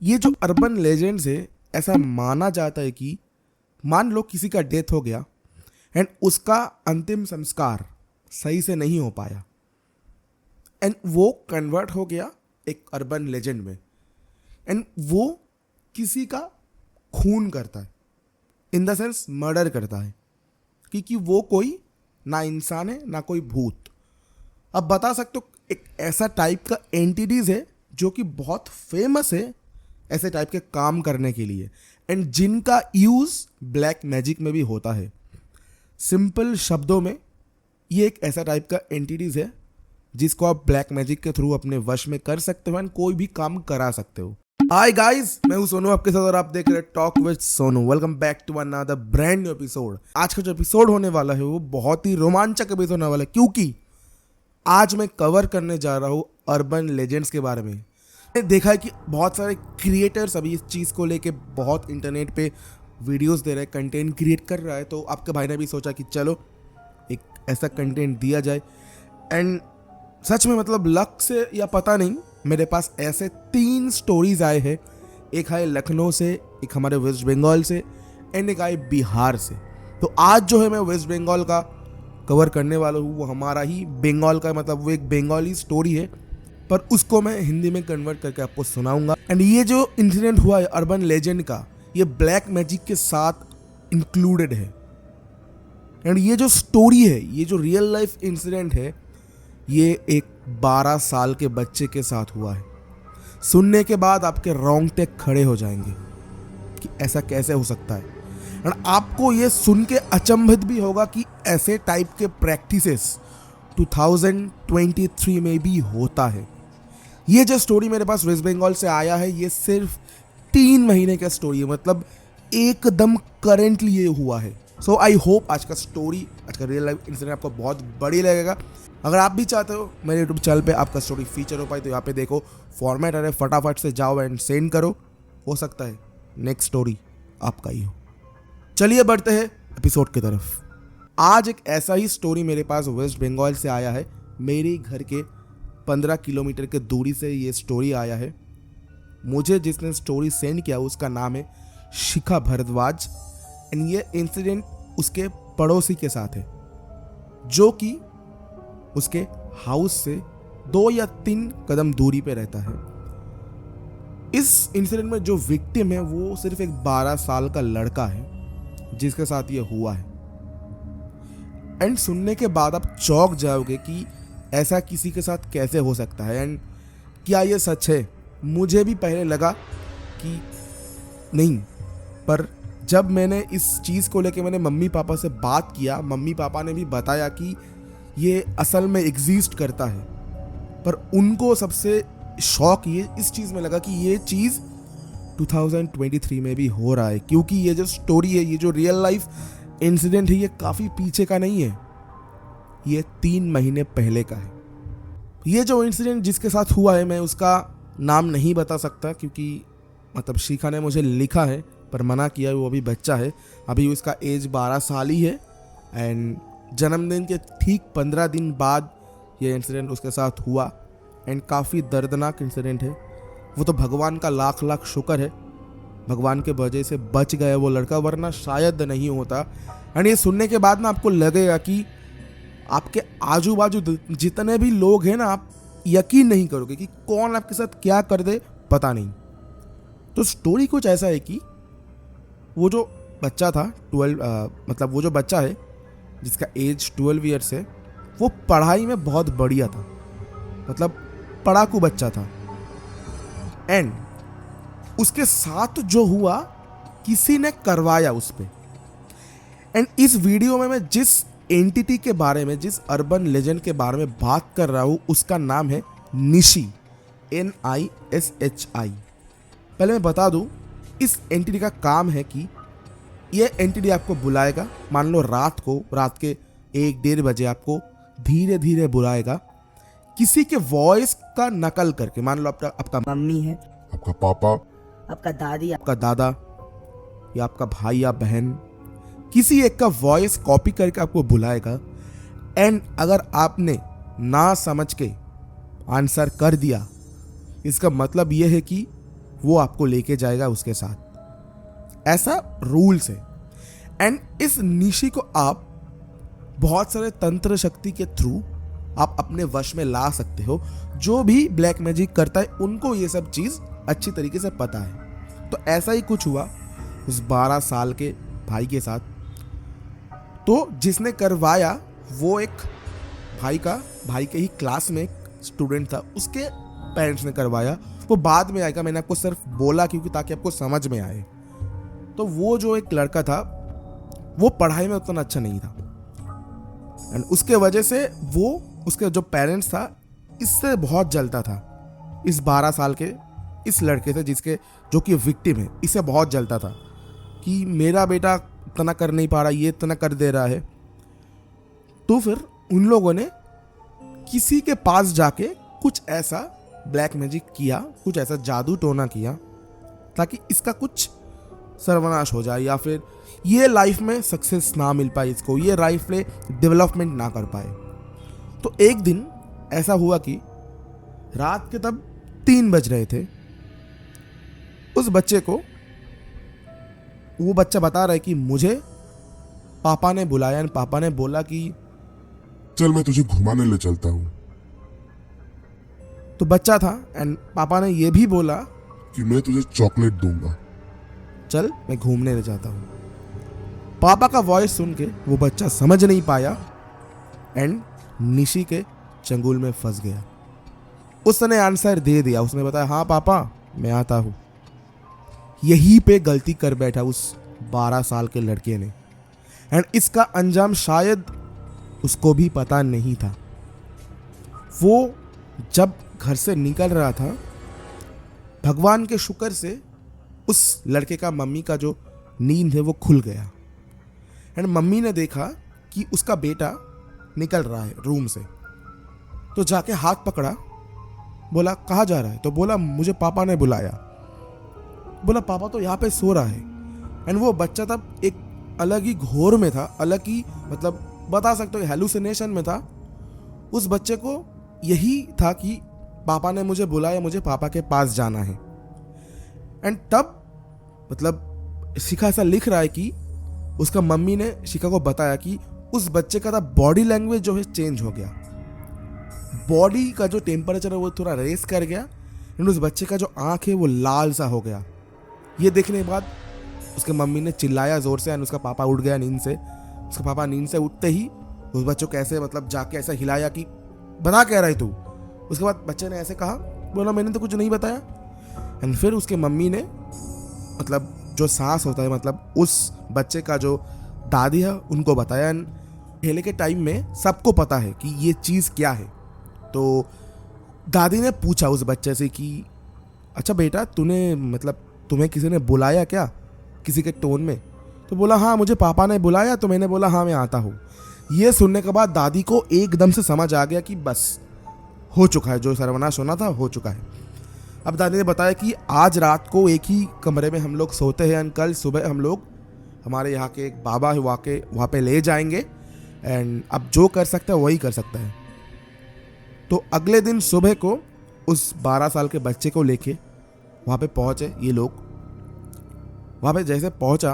ये जो urban legends है, ऐसा माना जाता है कि मान लो किसी का डेथ हो गया एंड उसका अंतिम संस्कार सही से नहीं हो पाया एंड वो कन्वर्ट हो गया एक अर्बन लेजेंड में एंड वो किसी का खून करता है, इन द सेंस मर्डर करता है, क्योंकि वो कोई ना इंसान है ना कोई भूत। अब बता सकते हो एक ऐसा टाइप का एंटिटीज है जो कि बहुत फेमस है ऐसे टाइप के काम करने के लिए एंड जिनका यूज ब्लैक मैजिक में भी होता है। सिंपल शब्दों में ये एक ऐसा टाइप का एंटिटीज है जिसको आप ब्लैक मैजिक के थ्रू अपने वश में कर सकते हो एंड कोई भी काम करा सकते हो। हाय गाइस, मैं हूं सोनू आपके साथ और आप देख रहे हैं talk with Sonu. Welcome back to another brand new episode. आज का जो एपिसोड होने वाला है वो बहुत ही रोमांचक एपिसोड होने वाला है, क्योंकि आज मैं कवर करने जा रहा हूँ अर्बन लेजेंड्स के बारे में। मैंने देखा है कि बहुत सारे क्रिएटर्स अभी इस चीज़ को लेके बहुत इंटरनेट पे वीडियोस दे रहे हैं, कंटेंट क्रिएट कर रहा है। तो आपके भाई ने भी सोचा कि चलो एक ऐसा कंटेंट दिया जाए एंड सच में मतलब लक से या पता नहीं, मेरे पास ऐसे 3 स्टोरीज आए हैं। एक आए लखनऊ से, एक हमारे वेस्ट बंगाल से एंड एक आए बिहार से। तो आज जो है मैं वेस्ट बंगाल का कवर करने वाला हूँ, वो हमारा ही बंगाल का, मतलब वो एक बंगाली स्टोरी है पर उसको मैं हिंदी में कन्वर्ट करके आपको सुनाऊंगा। एंड ये जो इंसिडेंट हुआ है अर्बन लेजेंड का, ये ब्लैक मैजिक के साथ इंक्लूडेड है। एंड ये जो स्टोरी है, ये जो रियल लाइफ इंसिडेंट है, ये एक 12 साल के बच्चे के साथ हुआ है। सुनने के बाद आपके रोंगटे खड़े हो जाएंगे कि ऐसा कैसे हो सकता है। और आपको ये सुन के अचंभित भी होगा कि ऐसे टाइप के प्रैक्टिसेस 2023 में भी होता है। ये जो स्टोरी मेरे पास वेस्ट बंगाल से आया है, ये सिर्फ 3 महीने का स्टोरी है, मतलब एकदम करेंटली ये हुआ है। सो आई होप आज का स्टोरी, आज का रियल लाइफ इंसिडेंट आपको बहुत बढ़िया लगेगा। अगर आप भी चाहते हो मेरे यूट्यूब चैनल पे आपका स्टोरी फीचर हो पाए तो यहाँ पे देखो फॉर्मेट है, फटाफट से जाओ एंड सेंड करो। हो सकता है नेक्स्ट स्टोरी आपका ही हो। चलिए बढ़ते हैं एपिसोड की तरफ। आज एक ऐसा ही स्टोरी मेरे पास वेस्ट बंगाल से आया है। मेरे घर के 15 किलोमीटर के दूरी से ये स्टोरी आया है। मुझे जिसने स्टोरी सेंड किया उसका नाम है शिखा भारद्वाज एंड ये इंसिडेंट उसके पड़ोसी के साथ है, जो कि उसके हाउस से 2 या 3 कदम दूरी पे रहता है। इस इंसिडेंट में जो विक्टिम है वो सिर्फ एक 12 साल का लड़का है जिसके साथ ये हुआ है। एंड सुनने के बाद आप चौंक जाओगे कि ऐसा किसी के साथ कैसे हो सकता है एंड क्या ये सच है। मुझे भी पहले लगा कि नहीं, पर जब मैंने इस चीज़ को लेके मैंने मम्मी पापा से बात किया, मम्मी पापा ने भी बताया कि ये असल में एग्जिस्ट करता है। पर उनको सबसे शौक ये इस चीज़ में लगा कि ये चीज़ 2023 में भी हो रहा है, क्योंकि ये जो स्टोरी है, ये जो रियल लाइफ इंसिडेंट है, ये काफ़ी पीछे का नहीं है, ये 3 महीने पहले का है। ये जो इंसिडेंट जिसके साथ हुआ है मैं उसका नाम नहीं बता सकता, क्योंकि मतलब शिखा ने मुझे लिखा है पर मना किया है, वो अभी बच्चा है, अभी उसका एज 12 साल ही है। एंड जन्मदिन के ठीक 15 दिन बाद ये इंसिडेंट उसके साथ हुआ एंड काफ़ी दर्दनाक इंसिडेंट है। वो तो भगवान का लाख लाख शुक्र है, भगवान के वजह से बच गया वो लड़का, वरना शायद नहीं होता। एंड ये सुनने के बाद ना आपको लगेगा कि आपके आजू बाजू जितने भी लोग हैं ना, आप यकीन नहीं करोगे कि कौन आपके साथ क्या कर दे, पता नहीं। तो स्टोरी कुछ ऐसा है कि वो जो बच्चा था 12, मतलब वो जो बच्चा है जिसका एज 12 ईयर्स है, वो पढ़ाई में बहुत बढ़िया था, मतलब पढ़ाकू बच्चा था। एंड उसके साथ जो हुआ किसी ने करवाया उस पे। एंड इस वीडियो में मैं जिस एंटिटी के बारे में, जिस अर्बन लेजेंड के बारे में बात कर रहा हूँ, उसका नाम है निशी, NISHI। पहले मैं बता दूँ, इस एंटिटी का काम है कि ये एंटिटी आपको बुलाएगा। मान लो रात के 1-1:30 बजे आपको धीरे धीरे बुलाएगा, किसी के वॉइस का नकल करके। मान लो आपका मम्मी है, आपका पापा, आपका दादी, आपका दादा या आपका भाई या बहन, किसी एक का वॉइस कॉपी करके आपको बुलाएगा। एंड अगर आपने ना समझ के आंसर कर दिया, इसका मतलब यह है कि वो आपको लेके जाएगा उसके साथ। ऐसा रूल्स है। एंड इस निशी को आप बहुत सारे तंत्र शक्ति के थ्रू आप अपने वश में ला सकते हो। जो भी ब्लैक मैजिक करता है उनको ये सब चीज़ अच्छी तरीके से पता है। तो ऐसा ही कुछ हुआ उस 12 साल के भाई के साथ। तो जिसने करवाया वो एक भाई के ही क्लास में एक स्टूडेंट था, उसके पेरेंट्स ने करवाया। वो बाद में आएगा, मैंने आपको सिर्फ बोला क्योंकि ताकि आपको समझ में आए। तो वो जो एक लड़का था वो पढ़ाई में उतना अच्छा नहीं था, एंड उसके वजह से वो उसके जो पेरेंट्स था इससे बहुत जलता था। इस 12 साल के इस लड़के से जिसके जो कि विक्टिम है, इससे बहुत जलता था कि मेरा बेटा इतना कर नहीं पा रहा, ये इतना कर दे रहा है। तो फिर उन लोगों ने किसी के पास जाके कुछ ऐसा ब्लैक मैजिक किया, कुछ ऐसा जादू टोना किया ताकि इसका कुछ सर्वनाश हो जाए, या फिर ये लाइफ में सक्सेस ना मिल पाए इसको, ये लाइफ में डेवलपमेंट ना कर पाए। तो एक दिन ऐसा हुआ कि रात के तब 3 बज रहे थे। उस बच्चे को वो बच्चा बता रहा है कि मुझे पापा ने बुलाया एंड पापा ने बोला कि चल मैं तुझे घुमाने ले चलता हूँ। तो बच्चा था एंड पापा ने ये भी बोला कि मैं तुझे चॉकलेट दूंगा। चल मैं घूमने ले जाता हूँ। पापा का वॉइस सुन के वो बच्चा समझ नहीं पाया एंड निशी के चंगुल में फंस गया। उसने आंसर दे दिया, उसने बताया हाँ पापा मैं आता हूँ। यहीं पे गलती कर बैठा उस 12 साल के लड़के ने, एंड इसका अंजाम शायद उसको भी पता नहीं था। वो जब घर से निकल रहा था, भगवान के शुक्र से उस लड़के का मम्मी का जो नींद है वो खुल गया, एंड मम्मी ने देखा कि उसका बेटा निकल रहा है रूम से। तो जाके हाथ पकड़ा, बोला कहाँ जा रहा है? तो बोला मुझे पापा ने बुलाया। बोला पापा तो यहाँ पे सो रहा है। एंड वो बच्चा तब एक अलग ही घोर में था, अलग ही मतलब बता सकते हो हेलुसिनेशन में था। उस बच्चे को यही था कि पापा ने मुझे बुलाया, मुझे पापा के पास जाना है। एंड तब मतलब शिखा ऐसा लिख रहा है कि उसका मम्मी ने शिखा को बताया कि उस बच्चे का बॉडी लैंग्वेज जो है चेंज हो गया, बॉडी का जो टेम्परेचर है वो थोड़ा रेस कर गया, एंड उस बच्चे का जो आँख है वो लाल सा हो गया। ये देखने के बाद उसके मम्मी ने चिल्लाया जोर से, एंड उसका पापा उठ गया नींद से। उसका पापा नींद से उठते ही उस बच्चों को ऐसे मतलब जाके ऐसा हिलाया कि बता क्या रहा है तू। उसके बाद बच्चे ने ऐसे कहा, बोला मैंने तो कुछ नहीं बताया। एंड फिर उसके मम्मी ने मतलब जो सांस होता है मतलब उस बच्चे का जो दादी है उनको बताया। एंड पहले के टाइम में सबको पता है कि ये चीज़ क्या है। तो दादी ने पूछा उस बच्चे से कि अच्छा बेटा तूने मतलब तुम्हें किसी ने बुलाया क्या, किसी के टोन में? तो बोला हाँ मुझे पापा ने बुलाया, तो मैंने बोला हाँ मैं आता हूँ। ये सुनने के बाद दादी को एकदम से समझ आ गया कि बस हो चुका है, जो सर्वनाश होना था हो चुका है। अब दादी ने बताया कि आज रात को एक ही कमरे में हम लोग सोते हैं, एंड कल सुबह हम लोग हमारे यहाँ के एक बाबा है वहाँ पे ले जाएंगे, एंड अब जो कर सकता है वही कर सकता है। तो अगले दिन सुबह को उस 12 साल के बच्चे को लेके वहाँ पे पहुँचे ये लोग। वहाँ पे जैसे पहुँचा,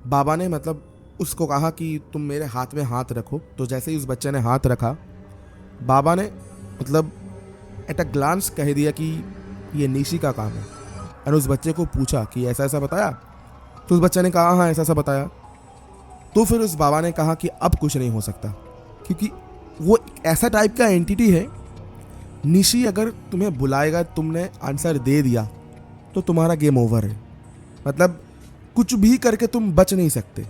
बाबा ने मतलब उसको कहा कि तुम मेरे हाथ में हाथ रखो। तो जैसे ही उस बच्चे ने हाथ रखा, बाबा ने मतलब एट अ ग्लांस कह दिया कि ये निशी का काम है। और उस बच्चे को पूछा कि ऐसा ऐसा बताया? तो उस बच्चे ने कहा हाँ ऐसा ऐसा बताया। तो फिर उस बाबा ने कहा कि अब कुछ नहीं हो सकता, क्योंकि वो ऐसा टाइप का एंटिटी है, निशी अगर तुम्हें बुलाएगा, तुमने आंसर दे दिया तो तुम्हारा गेम ओवर है, मतलब कुछ भी करके तुम बच नहीं सकते।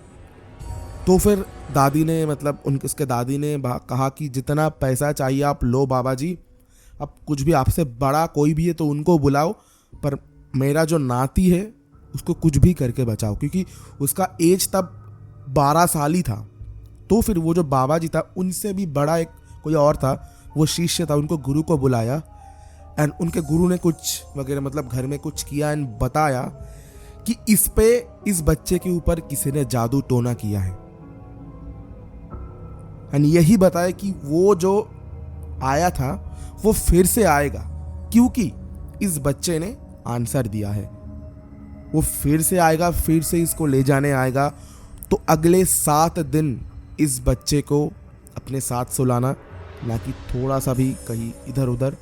तो फिर दादी ने मतलब उसके दादी ने कहा कि जितना पैसा चाहिए आप लो बाबा जी, अब कुछ भी आपसे बड़ा कोई भी है तो उनको बुलाओ, पर मेरा जो नाती है उसको कुछ भी करके बचाओ, क्योंकि उसका एज तब 12 साल ही था। तो फिर वो जो बाबा जी था उनसे भी बड़ा एक कोई और था, वो शिष्य था, उनको गुरु को बुलाया, एंड उनके गुरु ने कुछ वगैरह मतलब घर में कुछ किया एंड बताया कि इस बच्चे के ऊपर किसी ने जादू टोना किया है। एंड यही बताया कि वो जो आया था वो फिर से आएगा, क्योंकि इस बच्चे ने आंसर दिया है। वो फिर से आएगा, फिर से इसको ले जाने आएगा। तो अगले 7 दिन इस बच्चे को अपने साथ सुलाना, ना कि थोड़ा सा भी कहीं इधर उधर।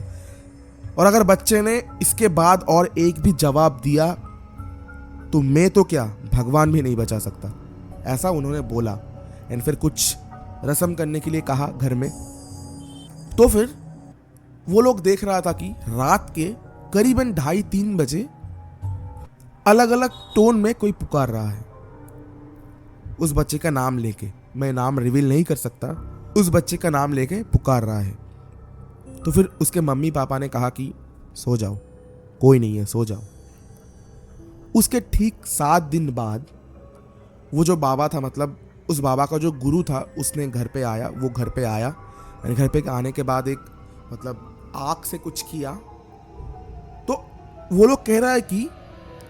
और अगर बच्चे ने इसके बाद और एक भी जवाब दिया तो मैं तो क्या, भगवान भी नहीं बचा सकता, ऐसा उन्होंने बोला। एंड फिर कुछ रस्म करने के लिए कहा घर में। तो फिर वो लोग देख रहा था कि रात के करीबन 2:30-3 बजे अलग अलग टोन में कोई पुकार रहा है उस बच्चे का नाम लेके। मैं नाम रिवील नहीं कर सकता, उस बच्चे का नाम लेके पुकार रहा है। तो फिर उसके मम्मी पापा ने कहा कि सो जाओ, कोई नहीं है, सो जाओ। उसके ठीक 7 दिन बाद वो जो बाबा था, मतलब उस बाबा का जो गुरु था, उसने घर पे आया। वो घर पे आया, घर पे आने के बाद एक मतलब आँख से कुछ किया। तो वो लोग कह रहा है कि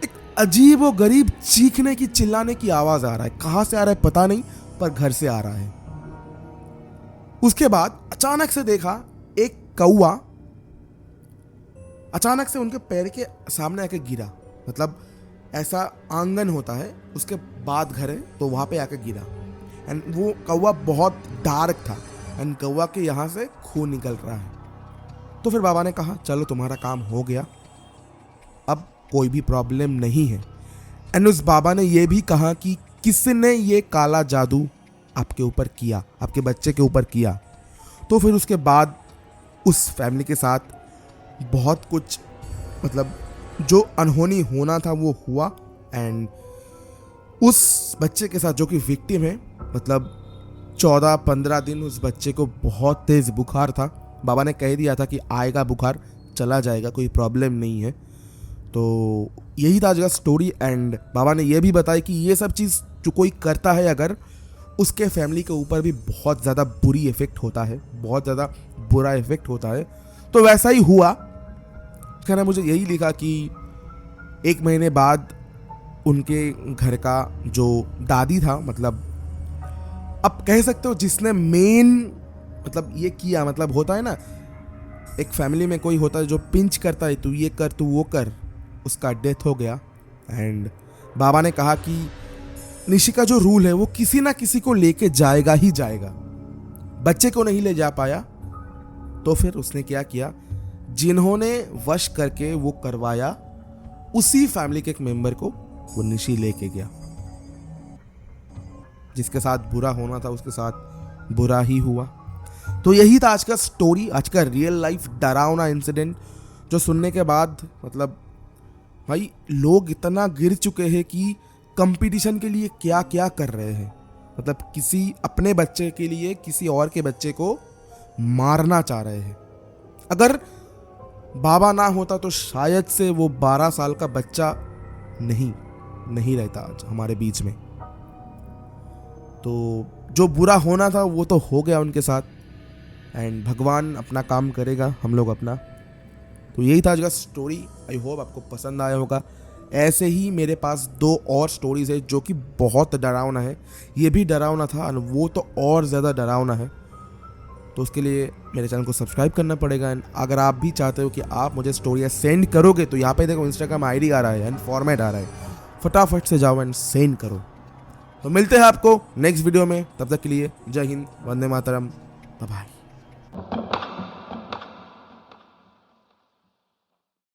एक अजीब और गरीब चीखने की, चिल्लाने की आवाज आ रहा है। कहां से आ रहा है पता नहीं, पर घर से आ रहा है। उसके बाद अचानक से देखा एक कौवा अचानक से उनके पैर के सामने आके गिरा। मतलब ऐसा आंगन होता है, उसके बाद घर है, तो वहां पे आके गिरा। एंड वो कौवा बहुत डार्क था एंड कौवा के यहाँ से खून निकल रहा है। तो फिर बाबा ने कहा चलो तुम्हारा काम हो गया, अब कोई भी प्रॉब्लम नहीं है। एंड उस बाबा ने ये भी कहा कि किसने ये काला जादू आपके ऊपर किया, आपके बच्चे के ऊपर किया। तो फिर उसके बाद उस फैमिली के साथ बहुत कुछ, मतलब जो अनहोनी होना था वो हुआ। एंड उस बच्चे के साथ जो कि विक्टिम है, मतलब 14-15 दिन उस बच्चे को बहुत तेज बुखार था। बाबा ने कह दिया था कि आएगा बुखार, चला जाएगा, कोई प्रॉब्लम नहीं है। तो यही था आज का स्टोरी। एंड बाबा ने यह भी बताया कि ये सब चीज़ जो कोई करता है, अगर उसके फैमिली के ऊपर भी बहुत ज़्यादा बुरी इफेक्ट होता है, बहुत ज़्यादा बुरा इफेक्ट होता है। तो वैसा ही हुआ। कहना मुझे यही लिखा कि 1 महीने बाद उनके घर का जो दादी था, मतलब अब कह सकते हो जिसने मेन मतलब ये किया, मतलब होता है ना एक फैमिली में कोई होता है जो पिंच करता है, तू ये कर, तू वो कर, उसका डेथ हो गया। एंड बाबा ने कहा कि निशी का जो रूल है वो किसी ना किसी को लेके जाएगा ही जाएगा। बच्चे को नहीं ले जा पाया, तो फिर उसने क्या किया, जिन्होंने वश करके वो करवाया, उसी फैमिली के एक मेंबर को वो निशी लेके गया। जिसके साथ बुरा होना था उसके साथ बुरा ही हुआ। तो यही था आज का स्टोरी, आज का रियल लाइफ डरावना इंसिडेंट, जो सुनने के बाद मतलब भाई लोग इतना गिर चुके हैं कि कंपटीशन के लिए क्या क्या कर रहे हैं। मतलब किसी अपने बच्चे के लिए किसी और के बच्चे को मारना चाह रहे हैं। अगर बाबा ना होता तो शायद से वो 12 साल का बच्चा नहीं रहता आज हमारे बीच में। तो जो बुरा होना था वो तो हो गया उनके साथ, एंड भगवान अपना काम करेगा, हम लोग अपना। तो यही था आज का स्टोरी। आई होप आपको पसंद आया होगा। ऐसे ही मेरे पास 2 और स्टोरीज है जो कि बहुत डरावना है। ये भी डरावना था और वो तो और ज़्यादा डरावना है। तो उसके लिए मेरे चैनल को सब्सक्राइब करना पड़ेगा। एंड अगर आप भी चाहते हो कि आप मुझे स्टोरियाँ सेंड करोगे, तो यहाँ पे देखो इंस्टाग्राम आईडी आ रहा है एंड फॉर्मेट आ रहा है, फटाफट से जाओ एंड सेंड करो। तो मिलते हैं आपको नेक्स्ट वीडियो में, तब तक के लिए जय हिंद, वंदे मातरम, बाय बाय।